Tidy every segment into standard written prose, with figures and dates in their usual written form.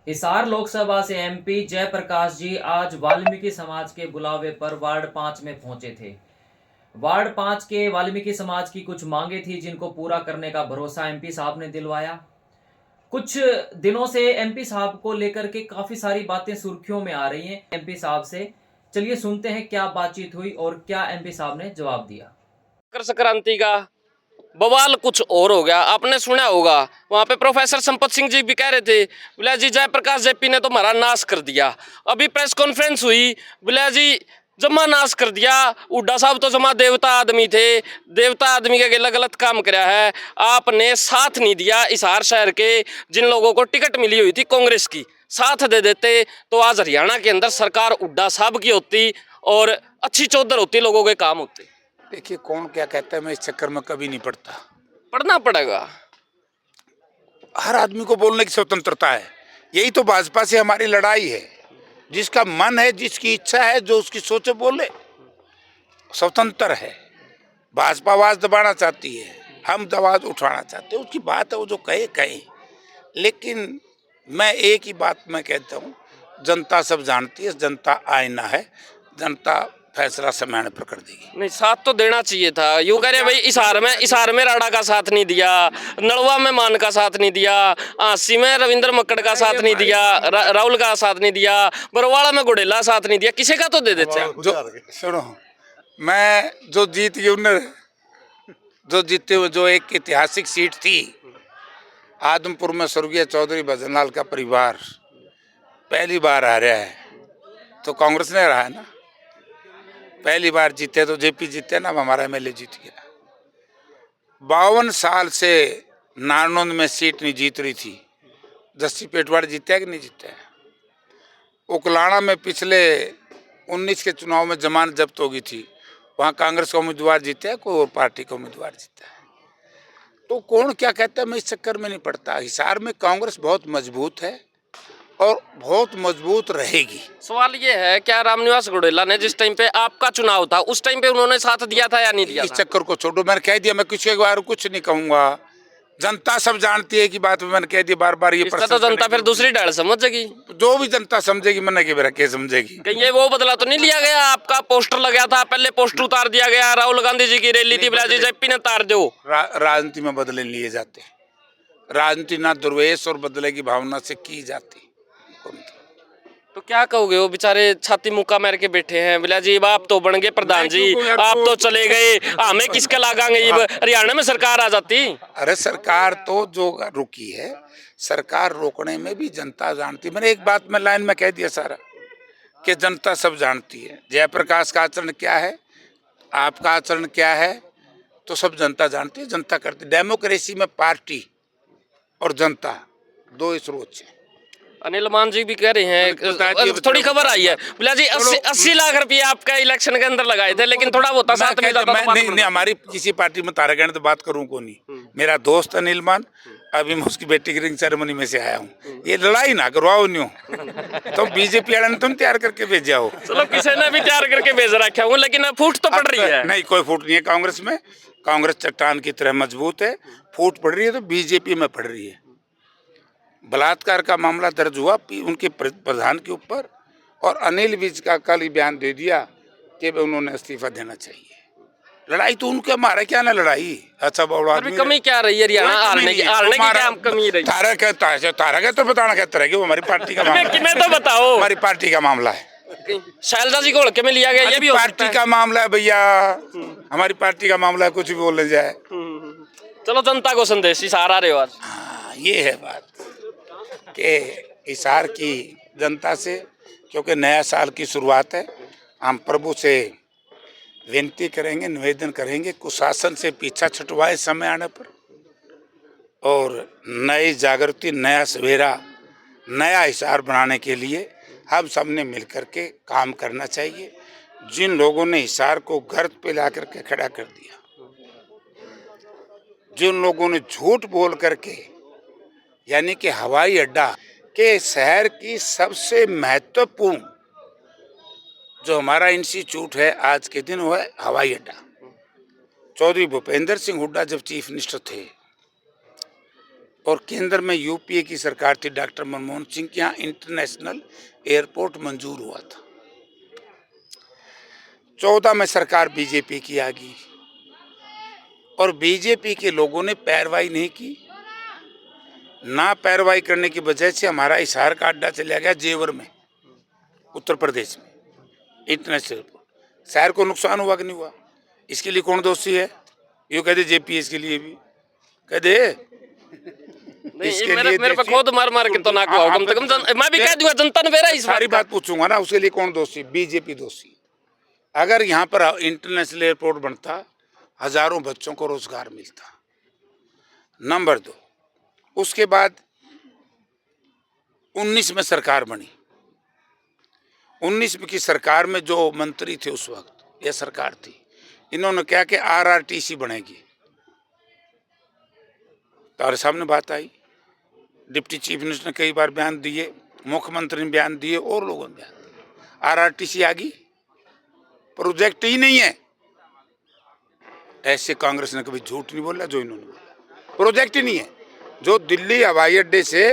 हिसार लोकसभा से एमपी जयप्रकाश जी आज वाल्मीकि समाज के बुलावे पर वार्ड 5 में पहुंचे थे। वार्ड 5 के वाल्मीकि समाज की कुछ मांगे थी जिनको पूरा करने का भरोसा एमपी साहब ने दिलवाया। कुछ दिनों से एमपी साहब को लेकर के काफी सारी बातें सुर्खियों में आ रही हैं एमपी साहब से। चलिए सुनते हैं क्या बातचीत हुई और क्या एमपी साहब ने जवाब दिया। मकर संक्रांति का बवाल कुछ और हो गया। आपने सुना होगा, वहां पे प्रोफेसर संपत सिंह जी भी कह रहे थे, बोला जी जयप्रकाश जेपी ने तो हमारा नाश कर दिया। अभी प्रेस कॉन्फ्रेंस हुई, बोला जी जमा नाश कर दिया। हुड्डा साहब तो जमा देवता आदमी थे, देवता आदमी के गला गलत काम कराया है। आपने साथ नहीं दिया हिसार शहर के जिन लोगों को टिकट मिली हुई थी कांग्रेस की, साथ दे देते तो आज हरियाणा के अंदर सरकार हुड्डा साहब की होती और अच्छी चौधर होती, लोगों के काम होते। देखिए, कौन क्या कहता है, मैं इस चक्कर में कभी नहीं पड़ता। पढ़ना पड़ेगा। हर आदमी को बोलने की स्वतंत्रता है। यही तो भाजपा से हमारी लड़ाई है। जिसका मन है, जिसकी इच्छा है, जो उसकी सोचे बोले, स्वतंत्र है। भाजपा आवाज दबाना चाहती है, हम आवाज उठाना चाहते हैं, उसकी बात है, वो जो कहे कहे। लेकिन मैं एक ही बात मैं कहता हूँ, जनता सब जानती है, जनता आईना है, जनता फैसला समय पर कर देगी। नहीं, साथ तो देना चाहिए था। यूं कह रहे भाई हिसार में राणा का साथ नहीं दिया, नलवा में मान का साथ नहीं दिया, आसी में रविंद्र मक्कड़ का साथ नहीं दिया, राहुल का साथ नहीं दिया, बरवाड़ा में गुडेला साथ नहीं दिया, किसी का तो दे देते हैं। जो सुनो, मैं जो जीत गई उन्हें, जो जीते हुए, जो एक ऐतिहासिक सीट थी आदमपुर में, स्वर्गीय चौधरी भजनलाल का परिवार पहली बार आ रहा है, तो कांग्रेस ने रहा है ना। पहली बार जीते तो जेपी जीते ना, हमारा एमएलए जीत गया। 52 साल से नारनौंद में सीट नहीं जीत रही थी। जस्सी पेटवाड़ जीते है कि नहीं जीते है। उकलाना में पिछले 19 के चुनाव में जमानत जब्त हो गई थी, वहाँ कांग्रेस का उम्मीदवार जीते है, कोई और पार्टी का उम्मीदवार जीता है। तो कौन क्या कहता है, मैं इस चक्कर में नहीं पड़ता। हिसार में कांग्रेस बहुत मजबूत है और बहुत मजबूत रहेगी। सवाल ये है, क्या रामनिवास गुडेला ने जिस टाइम पे आपका चुनाव था उस टाइम पे उन्होंने साथ दिया था या नहीं दिया? इस चक्कर को छोड़ो, मैंने कह दिया, मैं किसी के बारे में कुछ नहीं कहूंगा। जनता सब जानती है कि बात मैंने कह दिया बार बार। ये तो जनता फिर दूसरी डाल समझेगी, जो भी जनता समझेगी, मैंने कि मेरा क्या समझेगी। कहीं ये वो बदला तो नहीं लिया गया? आपका पोस्टर लगा था, पहले पोस्टर उतार दिया गया, राहुल गांधी जी की रैली थी, बिलाजी जेपी ने उतार दो। राजनीति में बदले लिए जाते। राजनीति ना दुर्वेश और बदले की भावना से की जाती। तो क्या कहोगे, वो बेचारे छाती मुक्का मार के बैठे हैं, बोला जी आप तो बन गए प्रधान जी, आप तो चले गए, हमें किसका लगाएंगे? हरियाणा में सरकार आ जाती। अरे सरकार तो जो रुकी है, सरकार रोकने में भी जनता जानती। मैंने एक बात में लाइन में कह दिया सारा, कि जनता सब जानती है। जयप्रकाश का आचरण क्या है, आपका आचरण क्या है, तो सब जनता जानती है, जनता करती। डेमोक्रेसी में पार्टी और जनता दो ही स्रोत हैं। अनिल मान जी भी कह रहे हैं, थोड़ी खबर आई है, बोला जी 80 लाख रुपए आपका इलेक्शन के अंदर लगाए थे, लेकिन थोड़ा बहुत साथ में नहीं, हमारी किसी पार्टी में तारा गहने तो बात करूं को नहीं। मेरा दोस्त अनिल मान, अभी मैं उसकी बेटी की रिंग सेरेमनी में से आया हूँ। ये लड़ाई ना करवाओ न्यू तो बीजेपी वाले ने तुम तैयार करके भेजा हो। चलो किसी ने भी तैयार करके भेज रखा हूँ, लेकिन फूट तो पड़ रही है। नहीं, कोई फूट नहीं है कांग्रेस में। कांग्रेस चट्टान की तरह मजबूत है। फूट पड़ रही है तो बीजेपी में पड़ रही है। बलात्कार का मामला दर्ज हुआ उनके प्रधान के ऊपर, और अनिल विज का कल ही बयान दे दिया कि उन्होंने इस्तीफा देना चाहिए। लड़ाई तो उनके, हमारा क्या ना लड़ाई। अच्छा बड़ा आदमी, कमी क्या रही है हरियाणा हारने की क्या कमी रही? तारा का तो बताना कहता है कि वो हमारी पार्टी का मामला तो बताओ, हमारी पार्टी का मामला है। शैलजा जी को हल्के में लिया गया, ये भी पार्टी का मामला है भैया, हमारी पार्टी का मामला है, कुछ भी बोलने जाए। चलो जनता को संदेश हिसार आ रहे हो आज। हाँ, ये है बात कि हिसार की जनता से, क्योंकि नया साल की शुरुआत है, हम प्रभु से विनती करेंगे, निवेदन करेंगे, कुशासन से पीछा छुटवाए समय आने पर, और नई जागृति, नया सवेरा, नया हिसार बनाने के लिए हम सब ने मिलकर के काम करना चाहिए। जिन लोगों ने हिसार को गर्त पे ला करके खड़ा कर दिया, जिन लोगों ने झूठ बोल करके, यानी कि हवाई अड्डा के शहर की सबसे महत्वपूर्ण जो हमारा इंस्टीट्यूट है आज के दिन, वो है हवाई अड्डा। चौधरी भूपेंद्र सिंह हुड्डा जब चीफ मिनिस्टर थे और केंद्र में यूपीए की सरकार थी डॉक्टर मनमोहन सिंह के यहाँ इंटरनेशनल एयरपोर्ट मंजूर हुआ था। 14 में सरकार बीजेपी की आ गई और बीजेपी के लोगों ने पैरवाई नहीं की। ना पैरवाई करने की वजह से हमारा हिसार का अड्डा चला गया जेवर में, उत्तर प्रदेश में, इंटरनेशनल एयरपोर्ट। शहर को नुकसान हुआ कि नहीं हुआ? इसके लिए कौन दोषी है? ये कहते जेपीएस के लिए भी कह दे। नहीं, मेरे पे खुद मार मार के तो ना को कम से कम मैं भी कह दूंगा जनता ने मेरा इस सारी बात पूछूंगा ना, उसके लिए कौन दोषी? बीजेपी दोषी। अगर यहाँ पर इंटरनेशनल एयरपोर्ट बनता, हजारों बच्चों को रोजगार मिलता। नंबर 2, उसके बाद 19 में सरकार बनी। 19 की सरकार में जो मंत्री थे उस वक्त, यह सरकार थी, इन्होंने क्या कि आरआरटीसी बनेगी। तारे सामने बात आई, डिप्टी चीफ मिनिस्टर ने कई बार बयान दिए, मुख्यमंत्री ने बयान दिए और लोगों ने बयान दिए। आरआरटीसी आ गई, प्रोजेक्ट ही नहीं है। ऐसे कांग्रेस ने कभी झूठ नहीं बोला जो इन्होंने बोला। प्रोजेक्ट ही नहीं है। जो दिल्ली हवाई अड्डे से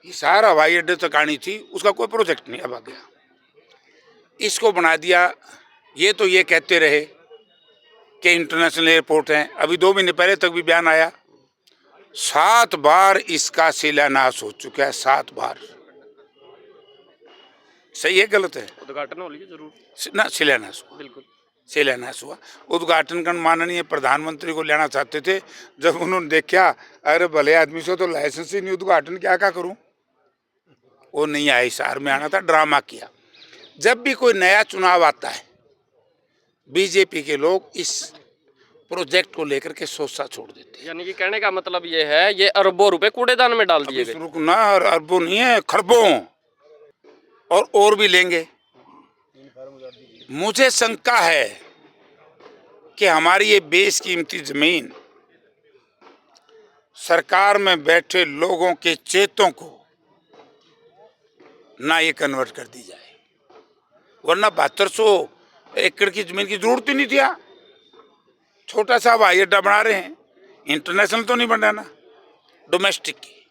हिसार हवाई अड्डे तक आनी थी, उसका कोई प्रोजेक्ट नहीं। अब आ गया, इसको बना दिया। ये तो ये कहते रहे कि इंटरनेशनल एयरपोर्ट है। अभी 2 महीने पहले तक भी बयान आया, 7 बार इसका शिलान्यास हो चुका है, 7 बार। सही है गलत है? उद्घाटन हो लिया जरूर ना, शिलान्यास हुआ, बिल्कुल शिलान्यास हुआ। उद्घाटन कर माननीय प्रधानमंत्री को लेना चाहते थे, जब उन्होंने देखा अरे भले आदमी से तो लाइसेंस ही नहीं, उद्घाटन क्या करूं, वो नहीं आया। हिसार में आना था, ड्रामा किया। जब भी कोई नया चुनाव आता है, बीजेपी के लोग इस प्रोजेक्ट को लेकर के सोचा छोड़ देते हैं। यानी कि कहने का मतलब ये है, ये अरबों रुपए कूड़ेदान में डाल दिए गए। रुकना, अरबों नहीं है, खरबों, और भी लेंगे। मुझे शंका है कि हमारी ये बेशकीमती जमीन सरकार में बैठे लोगों के चेतों को ना ये कन्वर्ट कर दी जाए, वरना 7200 एकड़ की जमीन की जरूरत ही नहीं थी। छोटा सा हवाई अड्डा बना रहे हैं, इंटरनेशनल तो नहीं बनाना, डोमेस्टिक की।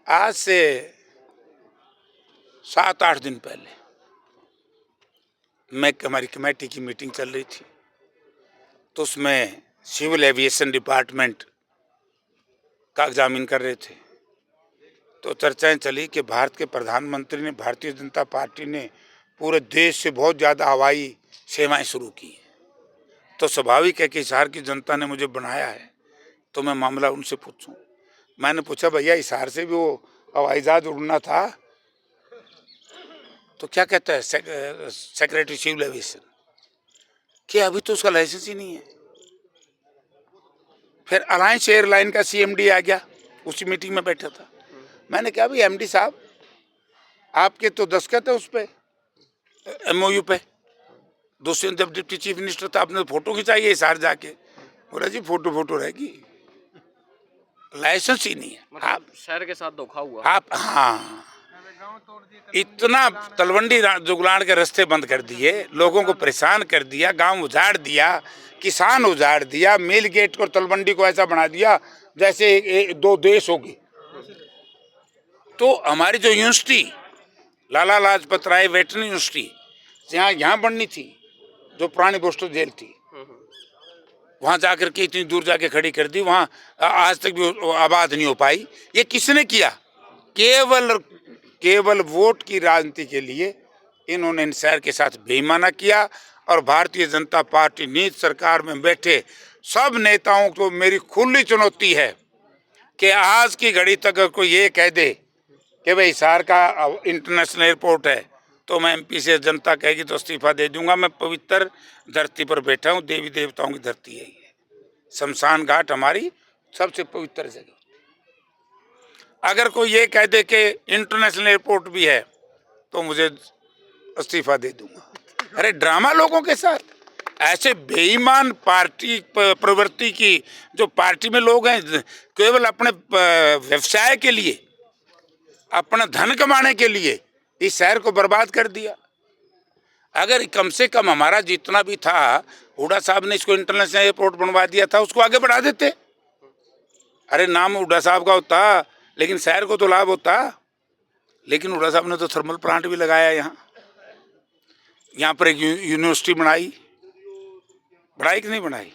आज से 7-8 दिन पहले हमारी कमेटी की मीटिंग चल रही थी, तो उसमें सिविल एविएशन डिपार्टमेंट का एग्जामिन कर रहे थे। तो चर्चाएं चली कि भारत के प्रधानमंत्री ने, भारतीय जनता पार्टी ने पूरे देश से बहुत ज़्यादा हवाई सेवाएं शुरू की। तो स्वाभाविक है कि हिसार की जनता ने मुझे बनाया है, तो मैं मामला उनसे पूछूं। मैंने पूछा, भैया हिसार से भी वो हवाई जहाज उड़ना था, तो क्या कहता है सेक्रेटरी सिविल एविएशन कि अभी तो उसका लाइसेंस ही नहीं है। फिर अलायंस एयरलाइन का सीएमडी आ गया, उसी मीटिंग में बैठा था। मैंने कहा, भाई एमडी साहब, आपके तो दस्तखत है उस पर, एमओयू पे। दूसरे जब डिप्टी चीफ मिनिस्टर था, आपने फोटो खिंचाई है हिसार जाके। बोला जी फोटो रहेगी, लाइसेंस ही नहीं है। आप शहर के साथ धोखा हुआ। आप हाँ, इतना तलवंडी जुगलान के रास्ते बंद कर दिए, लोगों को परेशान कर दिया, गांव उजाड़ दिया, किसान उजाड़ दिया, मेल गेट को, तलवंडी को ऐसा बना दिया जैसे 2 देश हो गए। तो हमारी जो university Lala Lajpat Rai veterinary university यहाँ बननी थी, जो पुरानी बोस्टल जेल थी, वहाँ जाकर के इतनी दूर जाके खड़ी कर दी, वहाँ आज तक भी आबाद नहीं हो पाई। ये किसने किया? केवल वोट की राजनीति के लिए इन्होंने इन शहर के साथ बेईमाना किया। और भारतीय जनता पार्टी नीति सरकार में बैठे सब नेताओं को मेरी खुली चुनौती है कि आज की घड़ी तक अगर कोई ये कह दे कि भाई हिसार का इंटरनेशनल एयरपोर्ट है, तो मैं एमपी से जनता कहेगी तो इस्तीफा दे दूंगा। मैं पवित्र धरती पर बैठा हूँ, देवी देवताओं की धरती है ये, शमशान घाट हमारी सबसे पवित्र जगह। अगर कोई ये कह दे कि इंटरनेशनल एयरपोर्ट भी है, तो मुझे इस्तीफा दे दूंगा। अरे ड्रामा लोगों के साथ, ऐसे बेईमान पार्टी प्रवृत्ति की जो पार्टी में लोग हैं, केवल अपने व्यवसाय के लिए, अपना धन कमाने के लिए इस शहर को बर्बाद कर दिया। अगर कम से कम हमारा जितना भी था, हुड्डा साहब ने इसको इंटरनेशनल एयरपोर्ट बनवा दिया था, उसको आगे बढ़ा देते। अरे नाम हुड्डा साहब का होता, लेकिन शहर को तो लाभ होता। लेकिन हुड्डा साहब ने तो थर्मल प्लांट भी लगाया यहाँ पर एक यूनिवर्सिटी बनाई कि नहीं बनाई?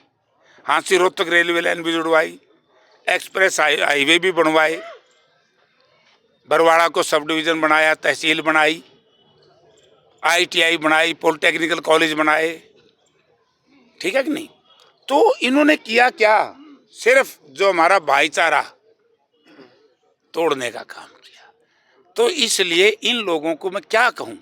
हांसी रोहतक रेलवे लाइन भी जुड़वाई, एक्सप्रेस हाईवे भी बनवाए, बरवाड़ा को सब डिवीज़न बनाया, तहसील बनाई, ITI बनाई, पॉलिटेक्निकल कॉलेज बनाए, ठीक है कि नहीं? तो इन्होंने किया क्या? सिर्फ जो हमारा भाईचारा तोड़ने का काम किया। तो इसलिए इन लोगों को मैं क्या कहूँ?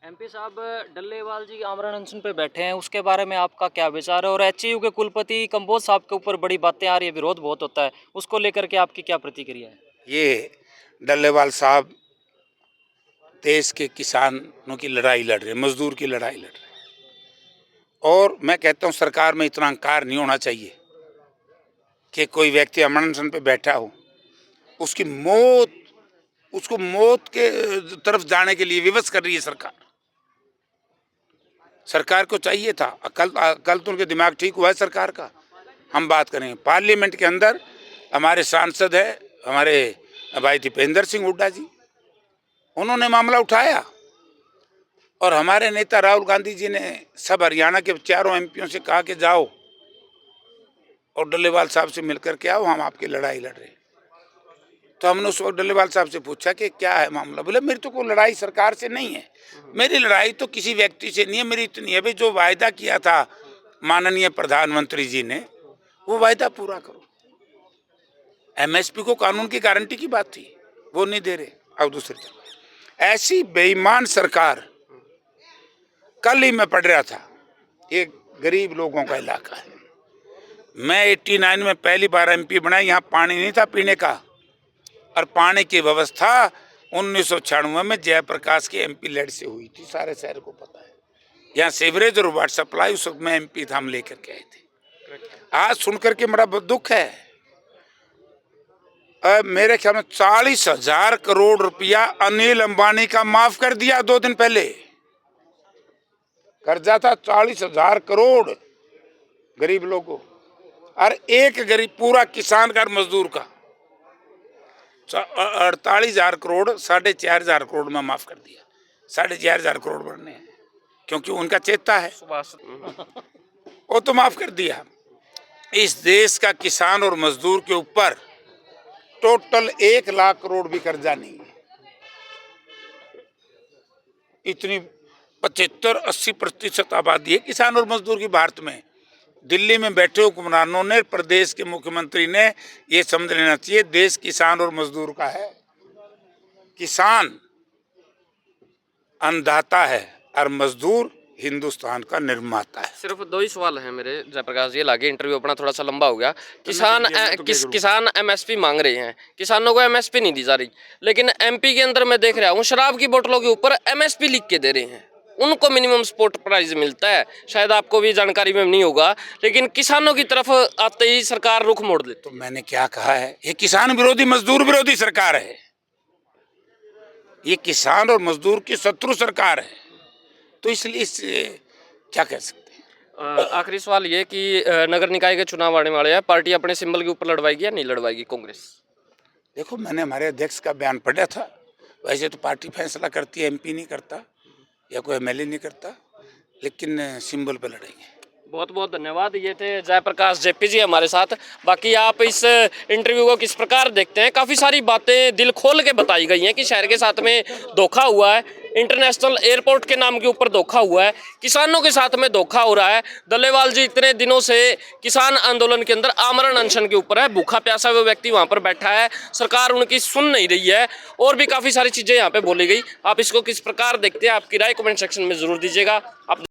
MP साहब डल्लेवाल जी आमरण अनशन पे बैठे हैं, उसके बारे में आपका क्या विचार है? और HCU के कुलपति कंबोज साहब के ऊपर बड़ी बातें आ रही है, विरोध बहुत होता है, उसको लेकर के आपकी क्या प्रतिक्रिया है? ये डल्लेवाल साहब देश के किसानों की लड़ाई लड़ रहे, मजदूर की लड़ाई लड़ रहे। और मैं कहता हूँ सरकार में इतना अहंकार नहीं होना चाहिए कि कोई व्यक्ति आमरण अनशन पे बैठा हो, उसको मौत के तरफ जाने के लिए विवश कर रही है सरकार। सरकार को चाहिए था, कल तो उनके दिमाग ठीक हुआ है सरकार का। हम बात करें पार्लियामेंट के अंदर, हमारे सांसद है हमारे भाई दीपेंद्र सिंह हुड्डा जी, उन्होंने मामला उठाया और हमारे नेता राहुल गांधी जी ने सब हरियाणा के चारों MPओं से कहा कि जाओ और डल्लेवाल साहब से मिलकर के आओ, हम आपकी लड़ाई लड़ रहे हैं। तो हमने उस वक्त डल्लेवाल साहब से पूछा कि क्या है मामला? बोले मेरी तो कोई लड़ाई सरकार से नहीं है, मेरी लड़ाई तो किसी व्यक्ति से नहीं है, मेरी इतनी है भाई जो वायदा किया था माननीय प्रधानमंत्री जी ने, वो वायदा पूरा करो। MSP को कानून की गारंटी की बात थी, वो नहीं दे रहे। अब दूसरी तरफ ऐसी बेईमान सरकार, कल ही मैं पढ़ रहा था, एक गरीब लोगों का इलाका है, मैं 89 में पहली बार MP बना, यहाँ पानी नहीं था पीने का, और पानी की व्यवस्था 1996 में जयप्रकाश की MP लेड से हुई थी, सारे शहर को पता है। यहाँ सीवरेज और वाटर सप्लाई उस वक्त में MP था, हम लेकर के आए थे। आज सुन करके मेरा बहुत दुख है। मेरे ख्याल में 40,000 करोड़ रुपया अनिल अंबानी का माफ कर दिया 2 दिन पहले। कर्जा था 40,000 करोड़ गरीब लोगों, और एक गरीब पूरा किसान का मजदूर का 48,000 करोड़ 4,500 करोड़ में माफ कर दिया। 4,500 करोड़ बनने हैं क्योंकि उनका चेता है, वो तो माफ कर दिया। इस देश का किसान और मजदूर के ऊपर टोटल 1 लाख करोड़ भी कर्जा नहीं है। इतनी 75-80% आबादी है किसान और मजदूर की भारत में। दिल्ली में बैठे हुक्मरानों ने, प्रदेश के मुख्यमंत्री ने ये समझ लेना चाहिए देश किसान और मजदूर का है। किसान अन्नदाता है और मजदूर हिंदुस्तान का निर्माता है। सिर्फ 2 ही सवाल हैं मेरे जयप्रकाश जी, लागे इंटरव्यू अपना थोड़ा सा लंबा हो गया। किसान MSP मांग रहे हैं, किसानों को MSP नहीं दी जा रही, लेकिन MP के अंदर मैं देख रहा हूँ शराब की बोतलों के ऊपर MSP लिख के दे रहे हैं, उनको मिनिमम सपोर्ट प्राइस मिलता है। शायद आपको भी जानकारी में नहीं होगा, लेकिन किसानों की तरफ आते ही सरकार रुख मोड़ देती। तो मैंने क्या कहा है, ये किसान विरोधी मजदूर विरोधी सरकार है, ये किसान और मजदूर की शत्रु सरकार है। तो इसलिए इससे क्या कह सकते हैं। आखिरी सवाल ये कि नगर निकाय के चुनाव आने वाले हैं, पार्टी अपने सिंबल के ऊपर लड़वाएगी या नहीं लड़वाएगी कांग्रेस? देखो, मैंने हमारे अध्यक्ष का बयान पढ़ा था, वैसे तो पार्टी फैसला करती है, MP नहीं करता या कोई MLA नहीं करता, लेकिन सिंबल पे लड़ेंगे। बहुत बहुत धन्यवाद। ये थे जयप्रकाश JP जी हमारे साथ। बाकी आप इस इंटरव्यू को किस प्रकार देखते हैं? काफ़ी सारी बातें दिल खोल के बताई गई हैं कि शहर के साथ में धोखा हुआ है, इंटरनेशनल एयरपोर्ट के नाम के ऊपर धोखा हुआ है, किसानों के साथ में धोखा हो रहा है। डल्लेवाल जी इतने दिनों से किसान आंदोलन के अंदर आमरण अनशन के ऊपर है, भूखा प्यासा वो व्यक्ति वहाँ पर बैठा है, सरकार उनकी सुन नहीं रही है, और भी काफ़ी सारी चीज़ें यहाँ पर बोली गई। आप इसको किस प्रकार देखते हैं? आपकी राय कमेंट सेक्शन में ज़रूर दीजिएगा। आप